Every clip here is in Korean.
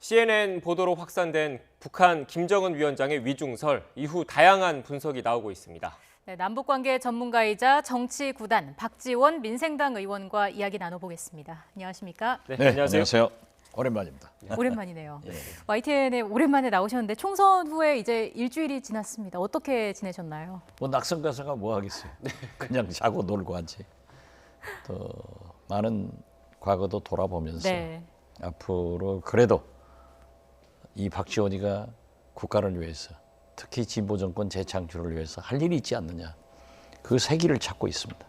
CNN 보도로 확산된 북한 김정은 위원장의 위중설, 이후 다양한 분석이 나오고 있습니다. 네, 남북관계 전문가이자 정치 구단 박지원 민생당 의원과 이야기 나눠보겠습니다. 안녕하십니까? 네, 안녕하세요. 오랜만입니다. 오랜만이네요. 예. YTN에 오랜만에 나오셨는데 총선 후에 이제 일주일이 지났습니다. 어떻게 지내셨나요? 뭐 낙선 가서가 뭐 하겠어요. 그냥 자고 놀고 하지. 또 많은 과거도 돌아보면서 네. 앞으로 그래도 이 박지원이가 국가를 위해서 특히 진보 정권 재창출을 위해서 할 일이 있지 않느냐. 그 세기를 찾고 있습니다.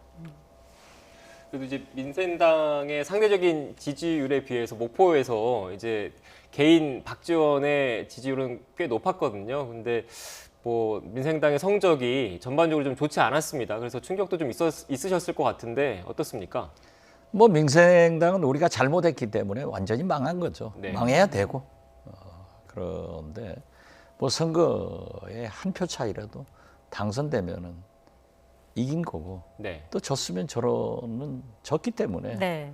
그래도 이제 민생당의 상대적인 지지율에 비해서 목포에서 이제 개인 박지원의 지지율은 꽤 높았거든요. 근데 뭐 민생당의 성적이 전반적으로 좀 좋지 않았습니다. 그래서 충격도 좀 있으셨을 것 같은데 어떻습니까? 뭐 민생당은 우리가 잘못했기 때문에 완전히 망한 거죠. 네. 망해야 되고. 그런데 뭐 선거에 한 표 차이라도 당선되면은 이긴 거고 네. 또 졌으면 저러는 졌기 때문에 네.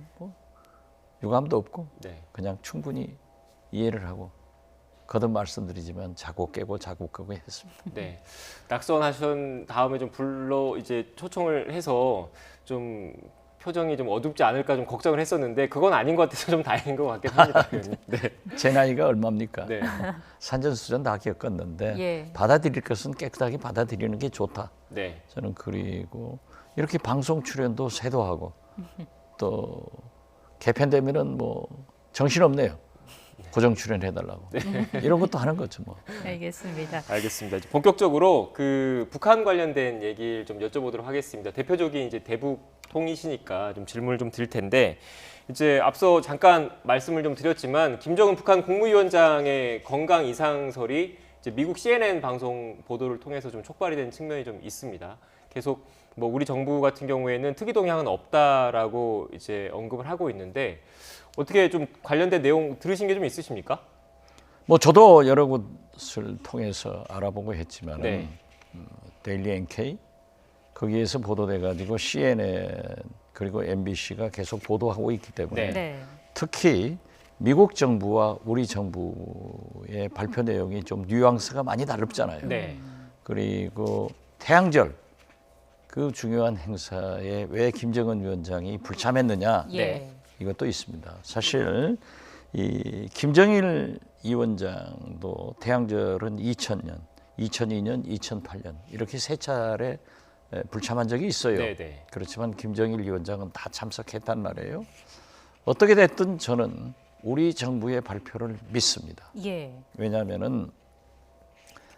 유감도 없고 네. 그냥 충분히 이해를 하고 거듭 말씀드리지만 자고 깨고 했습니다. 네. 낙선하신 다음에 좀 이제 초청을 해서 좀 표정이 좀 어둡지 않을까 좀 걱정을 했었는데 그건 아닌 것 같아서 좀 다행인 것 같긴 합니다. 의원님. 네. 제 나이가 얼마입니까? 네. 산전수전 다 겪었는데 예. 받아들일 것은 깨끗하게 받아들이는 게 좋다. 네. 저는 그리고 이렇게 방송 출연도 세도하고 또 개편되면은 뭐 정신없네요. 고정 출연해달라고 이런 것도 하는 거죠 뭐. 알겠습니다. 알겠습니다. 이제 본격적으로 그 북한 관련된 얘기를 좀 여쭤보도록 하겠습니다. 대표적인 이제 대북 통이시니까 좀 질문을 좀 드릴 텐데 이제 앞서 잠깐 말씀을 좀 드렸지만 김정은 북한 국무위원장의 건강 이상설이 이제 미국 CNN 방송 보도를 통해서 좀 촉발이 된 측면이 좀 있습니다. 계속 뭐 우리 정부 같은 경우에는 특이 동향은 없다라고 이제 언급을 하고 있는데 어떻게 좀 관련된 내용 들으신 게 좀 있으십니까? 뭐 저도 여러 곳을 통해서 알아보고 했지만은 네. 데일리 NK 거기에서 보도돼 가지고 CNN 그리고 MBC가 계속 보도하고 있기 때문에 네. 네. 특히 미국 정부와 우리 정부의 발표 내용이 좀 뉘앙스가 많이 다릅잖아요. 네. 그리고 태양절 그 중요한 행사에 왜 김정은 위원장이 불참했느냐 예. 이것도 있습니다. 사실 이 김정일 위원장도 태양절은 2000년, 2002년, 2008년 이렇게 세 차례 불참한 적이 있어요. 네네. 그렇지만 김정일 위원장은 다 참석했단 말이에요. 어떻게 됐든 저는 우리 정부의 발표를 믿습니다. 예. 왜냐하면은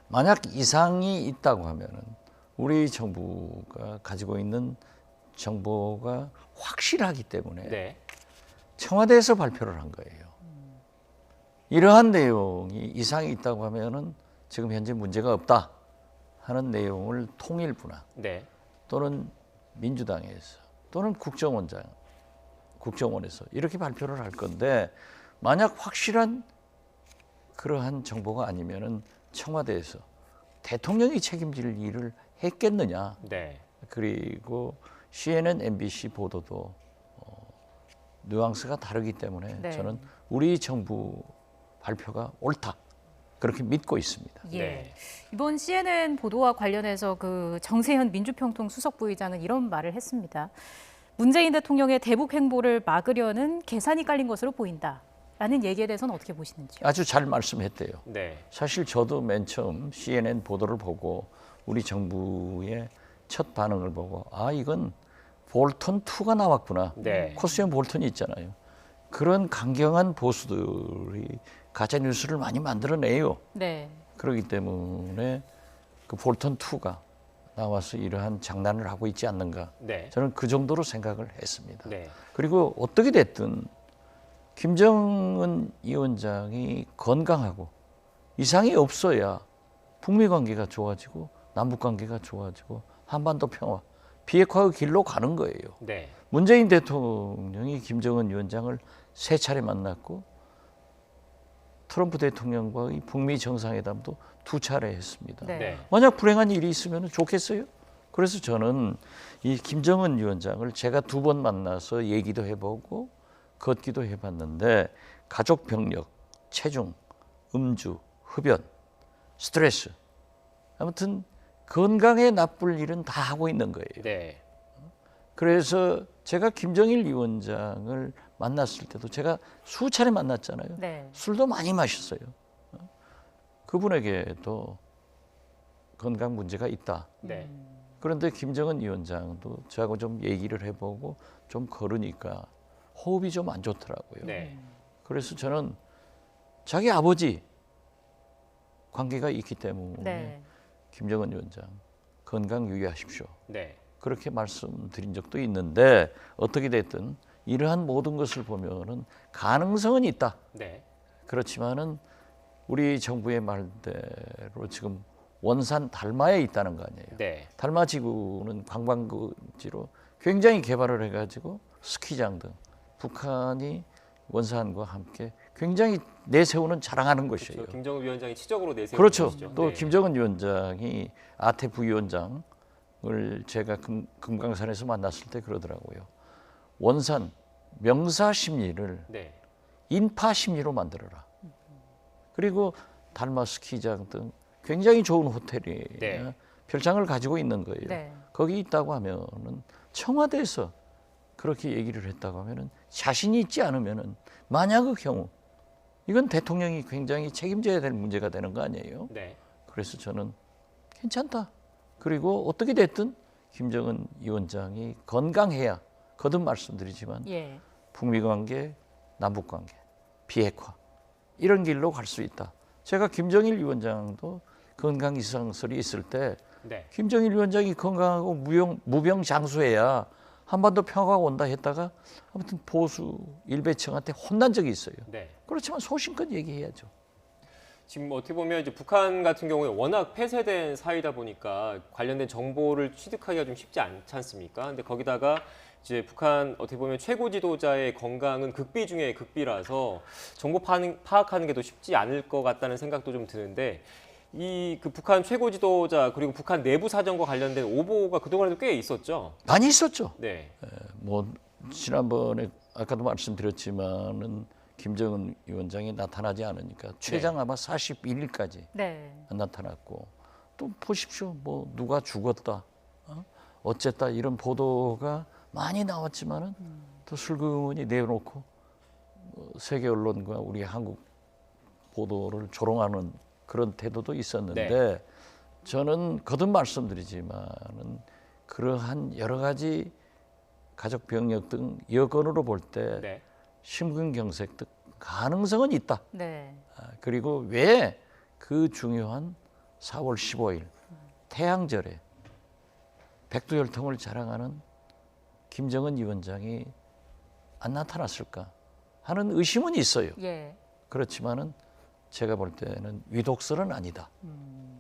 만약 이상이 있다고 하면은 우리 정부가 가지고 있는 정보가 확실하기 때문에 네. 청와대에서 발표를 한 거예요. 이러한 내용이 이상이 있다고 하면은 지금 현재 문제가 없다 하는 내용을 통일부나 네. 또는 민주당에서 또는 국정원에서 이렇게 발표를 할 건데 만약 확실한 그러한 정보가 아니면은 청와대에서 대통령이 책임질 일을 했겠느냐. 네. 그리고 CNN, MBC 보도도 뉘앙스가 다르기 때문에 네. 저는 우리 정부 발표가 옳다. 그렇게 믿고 있습니다. 예. 네. 이번 CNN 보도와 관련해서 그 정세현 민주평통 수석부의장은 이런 말을 했습니다. 문재인 대통령의 대북 행보를 막으려는 계산이 깔린 것으로 보인다. 라는 얘기에 대해서는 어떻게 보시는지요? 아주 잘 말씀했대요. 네. 사실 저도 맨 처음 CNN 보도를 보고 우리 정부의 첫 반응을 보고 아 이건 볼턴 2가 나왔구나. 네. 코스염 볼턴이 있잖아요. 그런 강경한 보수들이 가짜 뉴스를 많이 만들어내요. 네. 그렇기 때문에 그 볼턴 2가 나와서 이러한 장난을 하고 있지 않는가. 네. 저는 그 정도로 생각을 했습니다. 네. 그리고 어떻게 됐든 김정은 위원장이 건강하고 이상이 없어야 북미 관계가 좋아지고 남북 관계가 좋아지고 한반도 평화, 비핵화의 길로 가는 거예요. 네. 문재인 대통령이 김정은 위원장을 세 차례 만났고 트럼프 대통령과의 북미 정상회담도 2차례 했습니다. 네. 네. 만약 불행한 일이 있으면 좋겠어요? 그래서 저는 이 김정은 위원장을 제가 2번 만나서 얘기도 해보고 걷기도 해봤는데 가족 병력 체중, 음주, 흡연, 스트레스, 아무튼 건강에 나쁠 일은 다 하고 있는 거예요. 네. 그래서 제가 김정일 위원장을 만났을 때도 제가 수차례 만났잖아요. 네. 술도 많이 마셨어요. 그분에게도 건강 문제가 있다. 네. 그런데 김정은 위원장도 저하고 좀 얘기를 해보고 좀 걸으니까 호흡이 좀 안 좋더라고요. 네. 그래서 저는 자기 아버지 관계가 있기 때문에 네. 김정은 위원장 건강 유의하십시오. 네. 그렇게 말씀드린 적도 있는데 어떻게 됐든 이러한 모든 것을 보면은 가능성은 있다. 네. 그렇지만은 우리 정부의 말대로 지금 원산 달마에 있다는 거 아니에요. 네. 달마 지구는 관광지로 굉장히 개발을 해가지고 스키장 등 북한이 원산과 함께 굉장히 내세우는 자랑하는 것이에요. 그렇죠. 김정은 위원장이 치적으로 내세운 그렇죠. 것이죠. 또 네. 김정은 위원장이 아태 부위원장을 제가 금강산에서 만났을 때 그러더라고요. 원산 명사 심리를 네. 인파 심리로 만들어라. 그리고 달마 스키장 등 굉장히 좋은 호텔이 네. 별장을 가지고 있는 거예요. 네. 거기 있다고 하면은 청와대에서 그렇게 얘기를 했다고 하면은 자신이 있지 않으면은 만약의 경우 이건 대통령이 굉장히 책임져야 될 문제가 되는 거 아니에요. 네. 그래서 저는 괜찮다. 그리고 어떻게 됐든 김정은 위원장이 건강해야 거듭 말씀드리지만 예. 북미 관계, 남북 관계, 비핵화 이런 길로 갈 수 있다. 제가 김정일 위원장도 건강 이상설이 있을 때 네. 김정일 위원장이 건강하고 무병장수해야 한반도 평화가 온다 했다가 아무튼 보수 일베층한테 혼난 적이 있어요. 네. 그렇지만 소신껏 얘기해야죠. 지금 어떻게 보면 이제 북한 같은 경우에 워낙 폐쇄된 사이다 보니까 관련된 정보를 취득하기가 좀 쉽지 않지 않습니까? 근데 거기다가 이제 북한 어떻게 보면 최고 지도자의 건강은 극비 중에 극비라서 정보 파악하는 게 더 쉽지 않을 것 같다는 생각도 좀 드는데 이 그 북한 최고 지도자 그리고 북한 내부 사정과 관련된 오보가 그동안에도 꽤 있었죠. 많이 있었죠. 네. 뭐 지난번에 아까도 말씀드렸지만은 김정은 위원장이 나타나지 않으니까 최장 아마 41일까지 네. 안 나타났고 또 보십시오. 뭐 누가 죽었다, 어쨌다 이런 보도가 많이 나왔지만은 또 슬그머니 내놓고 세계 언론과 우리 한국 보도를 조롱하는 그런 태도도 있었는데 네. 저는 거듭 말씀드리지만은 그러한 여러 가지 가족 병력 등 여건으로 볼 때 네. 심근경색 등 가능성은 있다. 네. 그리고 왜 그 중요한 4월 15일 태양절에 백두혈통을 자랑하는 김정은 위원장이 안 나타났을까 하는 의심은 있어요. 예. 그렇지만은 제가 볼 때는 위독설은 아니다.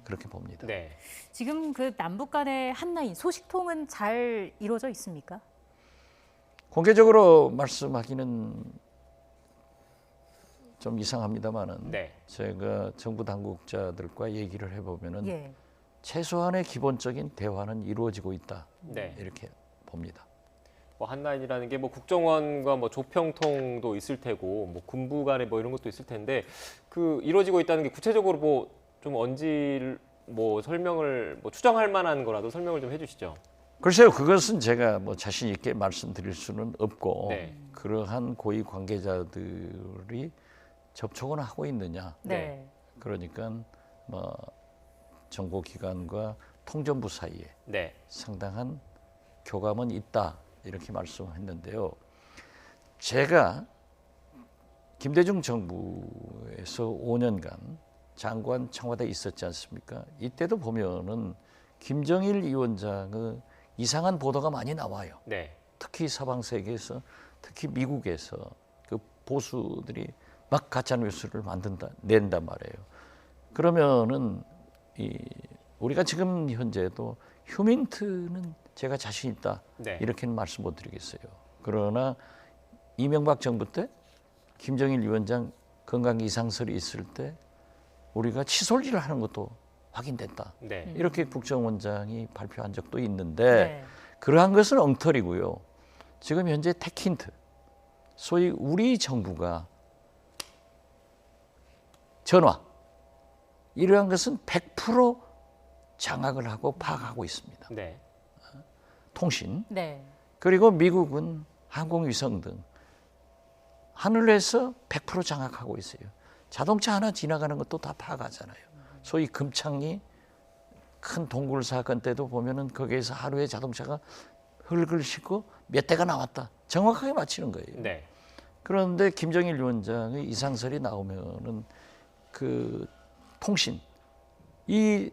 그렇게 봅니다. 네. 지금 그 남북 간의 한라인 소식통은 잘 이루어져 있습니까? 공개적으로 말씀하기는 좀 이상합니다만은 네. 제가 정부 당국자들과 얘기를 해보면은 예. 최소한의 기본적인 대화는 이루어지고 있다. 네. 이렇게 봅니다. 뭐 한라인이라는 게 뭐 국정원과 뭐 조평통도 있을 테고 뭐 군부 간에 뭐 이런 것도 있을 텐데 그 이루어지고 있다는 게 구체적으로 뭐 좀 언지 뭐 설명을 뭐 추정할 만한 거라도 설명을 좀 해주시죠. 글쎄요, 그것은 제가 뭐 자신 있게 말씀드릴 수는 없고 네. 그러한 고위 관계자들이 접촉은 하고 있느냐. 네. 그러니까 뭐 정보기관과 통전부 사이에 네. 상당한 교감은 있다 이렇게 말씀했는데요. 제가 김대중 정부에서 5년간 장관 청와대에 있었지 않습니까? 이때도 보면은 김정일 위원장의 이상한 보도가 많이 나와요. 네. 특히 서방 세계에서, 특히 미국에서 그 보수들이 막 가짜 뉴스를 낸단 말이에요. 그러면은 우리가 지금 현재도 휴민트는 제가 자신 있다 네. 이렇게는 말씀 못 드리겠어요. 그러나 이명박 정부 때 김정일 위원장 건강 이상설이 있을 때 우리가 치솔질을 하는 것도 확인됐다. 네. 이렇게 국정원장이 발표한 적도 있는데 네. 그러한 것은 엉터리고요. 지금 현재 테킨트, 소위 우리 정부가 전화 이러한 것은 100% 장악을 하고 파악하고 있습니다. 네. 통신 네. 그리고 미국은 항공위성 등 하늘에서 100% 장악하고 있어요. 자동차 하나 지나가는 것도 다 파악하잖아요. 소위 금창리 큰 동굴 사건 때도 보면은 거기에서 하루에 자동차가 흙을 싣고 몇 대가 나왔다. 정확하게 맞히는 거예요. 네. 그런데 김정일 위원장의 이상설이 나오면은 그 통신 이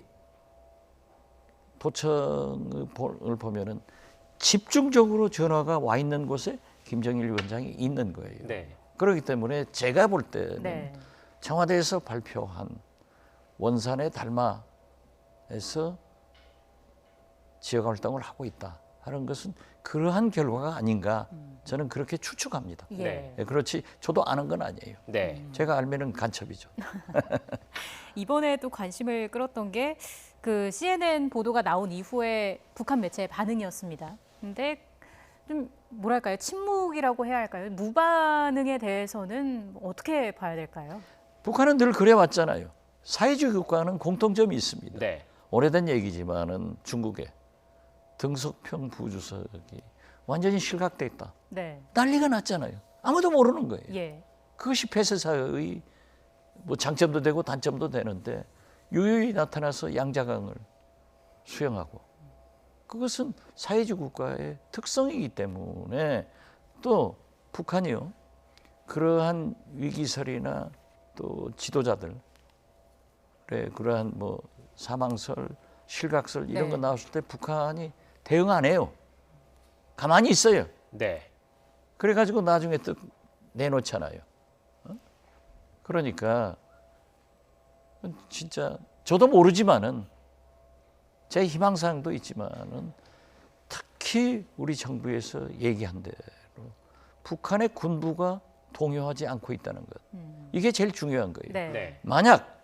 도청을 보면은 집중적으로 전화가 와 있는 곳에 김정일 위원장이 있는 거예요. 네. 그렇기 때문에 제가 볼 때는 네. 청와대에서 발표한 원산의 달마에서 지역 활동을 하고 있다 하는 것은 그러한 결과가 아닌가 저는 그렇게 추측합니다. 예. 네. 예, 그렇지 저도 아는 건 아니에요. 네. 제가 알면은 간첩이죠. 이번에도 관심을 끌었던 게 그 CNN 보도가 나온 이후에 북한 매체의 반응이었습니다. 근데 좀 뭐랄까요? 침묵이라고 해야 할까요? 무반응에 대해서는 어떻게 봐야 될까요? 북한은 늘 그래왔잖아요. 사회주의 국가는 공통점이 있습니다. 네. 오래된 얘기지만은 중국의 등석평 부주석이 완전히 실각돼 있다. 네. 난리가 났잖아요. 아무도 모르는 거예요. 예. 그것이 폐쇄사의 뭐 장점도 되고 단점도 되는데 유유히 나타나서 양자강을 수영하고 그것은 사회주의 국가의 특성이기 때문에 또 북한이요 그러한 위기설이나 또 지도자들의 그러한 뭐 사망설, 실각설 이런 네. 거 나왔을 때 북한이 대응 안 해요. 가만히 있어요. 네. 그래가지고 나중에 또 내놓잖아요. 그러니까 진짜 저도 모르지만은 제 희망사항도 있지만은 특히 우리 정부에서 얘기한 대로 북한의 군부가 동요하지 않고 있다는 것. 이게 제일 중요한 거예요. 네. 네. 만약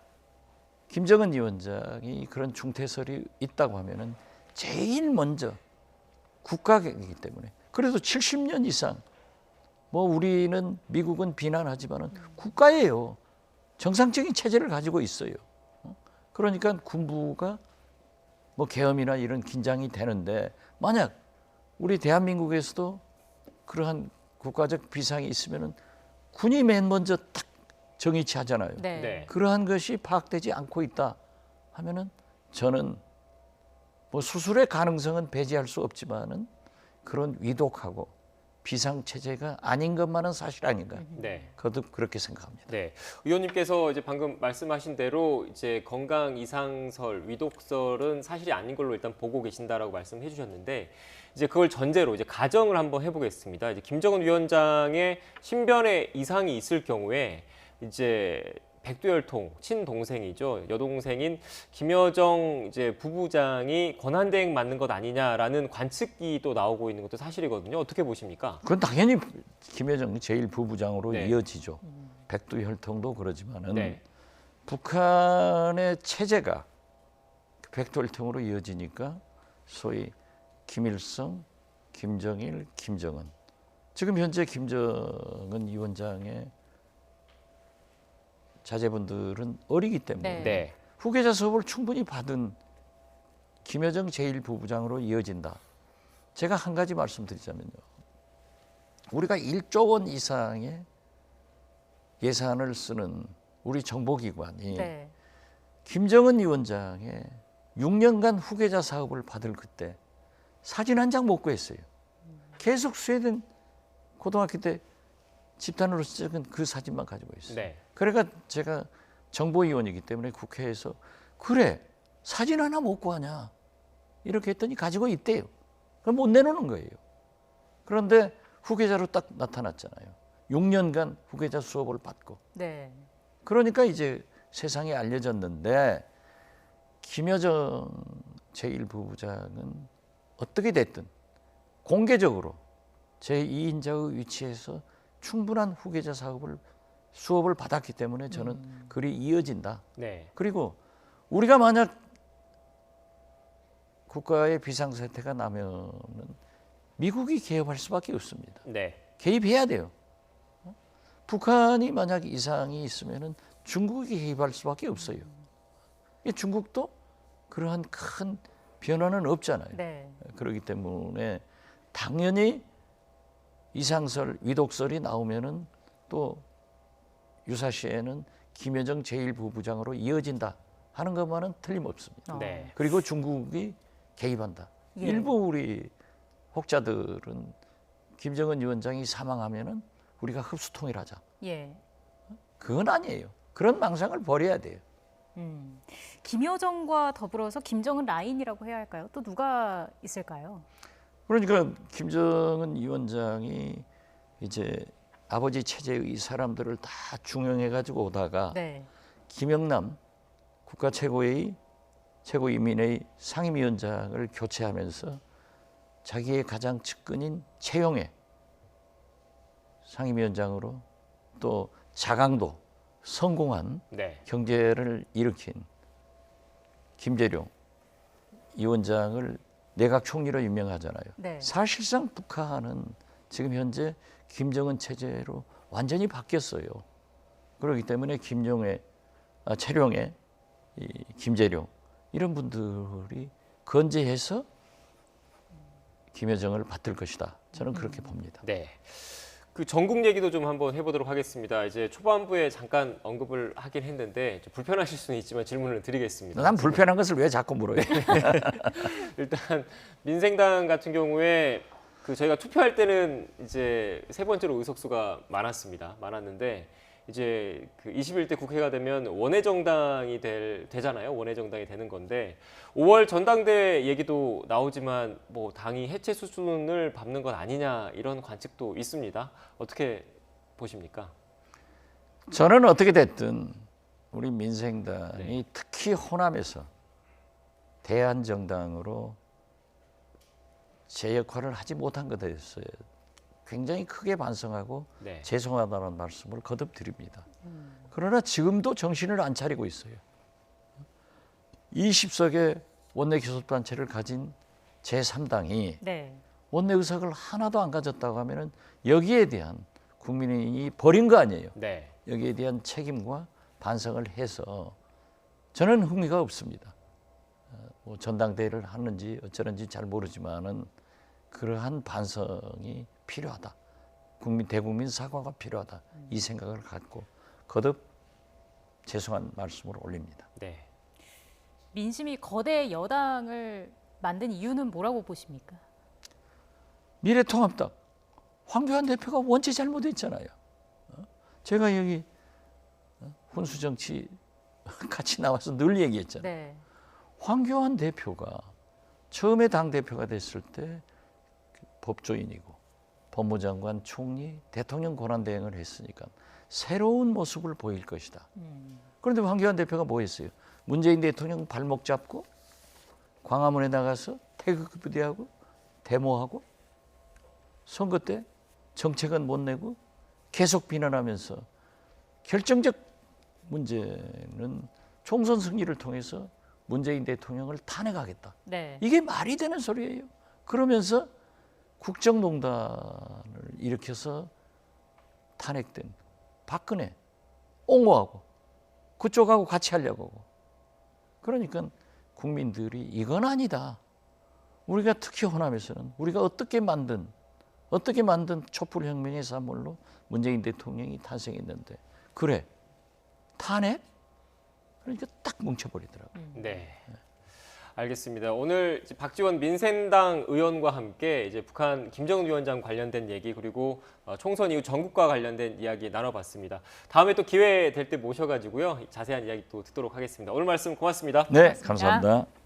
김정은 위원장이 그런 중태설이 있다고 하면은 제일 먼저 국가이기 때문에 그래도 70년 이상 뭐 우리는 미국은 비난하지만은 국가예요. 정상적인 체제를 가지고 있어요. 그러니까 군부가 뭐 계엄이나 이런 긴장이 되는데 만약 우리 대한민국에서도 그러한 국가적 비상이 있으면은 군이 맨 먼저 딱 정의치 하잖아요. 네. 네. 그러한 것이 파악되지 않고 있다 하면은 저는 뭐 수술의 가능성은 배제할 수 없지만은 그런 위독하고 비상 체제가 아닌 것만은 사실 아닌가. 네. 거듭 그렇게 생각합니다. 네. 의원님께서 이제 방금 말씀하신 대로 이제 건강 이상설, 위독설은 사실이 아닌 걸로 일단 보고 계신다라고 말씀해 주셨는데 이제 그걸 전제로 이제 가정을 한번 해보겠습니다. 이제 김정은 위원장의 신변에 이상이 있을 경우에 이제 백두혈통 친동생이죠. 여동생인 김여정 이제 부부장이 권한대행 맞는 것 아니냐라는 관측이 또 나오고 있는 것도 사실이거든요. 어떻게 보십니까? 그건 당연히 김여정 제1부부장으로 네. 이어지죠. 백두혈통도 그러지만은 네. 북한의 체제가 백두혈통으로 이어지니까 소위 김일성, 김정일, 김정은 지금 현재 김정은 위원장의 자제분들은 어리기 때문에 네. 후계자 수업을 충분히 받은 김여정 제1부부장으로 이어진다. 제가 한 가지 말씀드리자면요. 우리가 1조 원 이상의 예산을 쓰는 우리 정보기관이 네. 김정은 위원장의 6년간 후계자 사업을 받을 그때 사진 한 장 못 구했어요. 계속 스웨덴 고등학교 때 집단으로 찍은 그 사진만 가지고 있어요. 네. 그러니까 제가 정보위원이기 때문에 국회에서 그래 사진 하나 못 구하냐 이렇게 했더니 가지고 있대요. 그럼 못 내놓는 거예요. 그런데 후계자로 딱 나타났잖아요. 6년간 후계자 수업을 받고 네. 그러니까 이제 세상에 알려졌는데 김여정 제1부부장은 어떻게 됐든 공개적으로 제2인자의 위치에서 충분한 후계자 수업을 받았기 때문에 저는 그리 이어진다. 네. 그리고 우리가 만약 국가의 비상사태가 나면은 미국이 개입할 수밖에 없습니다. 네. 개입해야 돼요. 북한이 만약 이상이 있으면은 중국이 개입할 수밖에 없어요. 중국도 그러한 큰 변화는 없잖아요. 네. 그렇기 때문에 당연히 이상설, 위독설이 나오면은 또 유사시에는 김여정 제1부부장으로 이어진다 하는 것만은 틀림없습니다. 네. 그리고 중국이 개입한다. 예. 일부 우리 혹자들은 김정은 위원장이 사망하면은 우리가 흡수 통일하자. 예. 그건 아니에요. 그런 망상을 버려야 돼요. 김여정과 더불어서 김정은 라인이라고 해야 할까요? 또 누가 있을까요? 그러니까 김정은 위원장이 이제 아버지 체제의 사람들을 다 중용해 가지고 오다가 네. 김영남 국가 최고인민회의 상임위원장을 교체하면서 자기의 가장 측근인 최영애 상임위원장으로 또 자강도 성공한 네. 경제를 일으킨 김재룡 위원장을 내각 총리로 임명하잖아요. 네. 사실상 북한은 지금 현재 김정은 체제로 완전히 바뀌었어요. 그렇기 때문에 최룡의 김재룡 이런 분들이 건재해서 김여정을 받들 것이다. 저는 그렇게 봅니다. 네. 그 전국 얘기도 좀 한번 해보도록 하겠습니다. 이제 초반부에 잠깐 언급을 하긴 했는데 좀 불편하실 수는 있지만 질문을 드리겠습니다. 난 불편한 것을 왜 자꾸 물어요? 일단 민생당 같은 경우에 그 저희가 투표할 때는 이제 세 번째로 의석수가 많았는데 이제 그 21대 국회가 되면 원외정당이 되잖아요. 원외정당이 되는 건데 5월 전당대 얘기도 나오지만 뭐 당이 해체 수준을 밟는 것 아니냐 이런 관측도 있습니다. 어떻게 보십니까? 저는 어떻게 됐든 우리 민생당이 특히 호남에서 대한정당으로 제 역할을 하지 못한 것에 대해서 굉장히 크게 반성하고 네. 죄송하다는 말씀을 거듭 드립니다. 그러나 지금도 정신을 안 차리고 있어요. 20석의 원내교섭단체를 가진 제3당이 네. 원내 의석을 하나도 안 가졌다고 하면은 여기에 대한 국민이 버린 거 아니에요. 네. 여기에 대한 책임과 반성을 해서 저는 흥미가 없습니다. 뭐 전당대회를 하는지 어쩌는지 잘 모르지만은 그러한 반성이 필요하다. 대국민 사과가 필요하다. 이 생각을 갖고 거듭 죄송한 말씀을 올립니다. 네. 민심이 거대 여당을 만든 이유는 뭐라고 보십니까? 미래통합당 황교안 대표가 원체 잘못했잖아요. 제가 여기 훈수정치 같이 나와서 늘 얘기했잖아요. 네. 황교안 대표가 처음에 당대표가 됐을 때 법조인이고 법무장관, 총리, 대통령 권한대행을 했으니까 새로운 모습을 보일 것이다. 그런데 황교안 대표가 뭐 했어요? 문재인 대통령 발목 잡고 광화문에 나가서 태극기부대하고 데모하고 선거 때 정책은 못 내고 계속 비난하면서 결정적 문제는 총선 승리를 통해서 문재인 대통령을 탄핵하겠다. 네. 이게 말이 되는 소리예요. 그러면서 국정농단을 일으켜서 탄핵된 박근혜 옹호하고 그쪽하고 같이 하려고 하고 그러니까 국민들이 이건 아니다. 우리가 특히 호남에서는 우리가 어떻게 만든 촛불혁명의 산물로 문재인 대통령이 탄생했는데 그래 탄핵? 그러니까 딱 뭉쳐버리더라고요. 네. 알겠습니다. 오늘 이제 박지원 민생당 의원과 함께 이제 북한 김정은 위원장 관련된 얘기 그리고 총선 이후 전국과 관련된 이야기 나눠봤습니다. 다음에 또 기회 될 때 모셔가지고요 자세한 이야기 또 듣도록 하겠습니다. 오늘 말씀 고맙습니다. 네, 고맙습니다. 감사합니다.